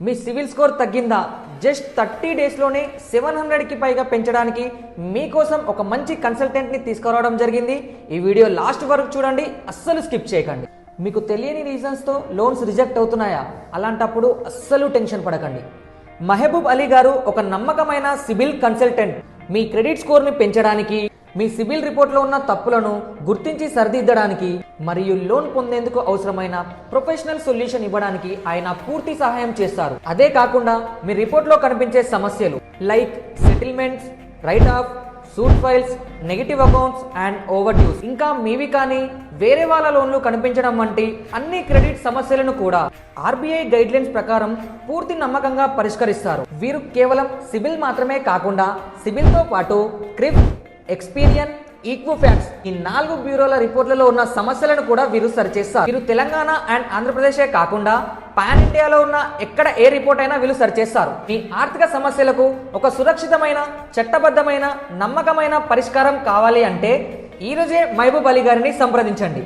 మీ civil score తగ్గిందా? Just 30 డేస్లోనే 700కి పైగా పెంచడానికి మీకోసం ఒక మంచి కన్సల్టెంట్ని తీసుకురావడం జరిగింది. ఈ వీడియో లాస్ట్ వరకు చూడండి, అస్సలు స్కిప్ చేయకండి. మీకు తెలియని రీజన్స్తో లోన్స్ రిజెక్ట్ అవుతున్నాయా? అలాంటప్పుడు అస్సలు టెన్షన్ పడకండి. మహబూబ్ అలీ గారు ఒక నమ్మకమైన సిబిల్ కన్సల్టెంట్. మీ క్రెడిట్ స్కోర్ని పెంచడానికి, మీ సిబిల్ రిపోర్ట్లో ఉన్న తప్పులను గుర్తించి సరిదిద్దడానికి మరియు లోన్ పొందేందుకు అవసరమైన ప్రొఫెషనల్ సొల్యూషన్ ఇవ్వడానికి ఆయన పూర్తి సహాయం చేస్తారు. అదే కాకుండా మీ రిపోర్ట్లో కనిపించే సమస్యలు like settlements, write off, suit files, negative accounts and overdues, ఇంకా మీవి కానీ వేరే వాళ్ళ లోన్లు కనిపించడం వంటి అన్ని క్రెడిట్ సమస్యలను కూడా ఆర్బీఐ గైడ్లైన్స్ ప్రకారం పూర్తి నమ్మకంగా పరిష్కరిస్తారు. వీరు కేవలం సిబిల్ మాత్రమే కాకుండా సిబిల్తో పాటు క్రిప్, ఎక్స్పీరియన్, ఈక్విఫాక్స్ ఈ 4 బ్యూరోల రిపోర్ట్లలో ఉన్న సమస్యలను కూడా వీరు సరిచేస్తారు. వీరు తెలంగాణ అండ్ ఆంధ్రప్రదేశే కాకుండా పాన్ ఇండియాలో ఉన్న ఎక్కడ ఏ రిపోర్ట్ అయినా వీళ్ళు సరిచేస్తారు. మీ ఆర్థిక సమస్యలకు ఒక సురక్షితమైన, చట్టబద్ధమైన, నమ్మకమైన పరిష్కారం కావాలి అంటే ఈ రోజే మహబూబ్ అలీ గారిని సంప్రదించండి.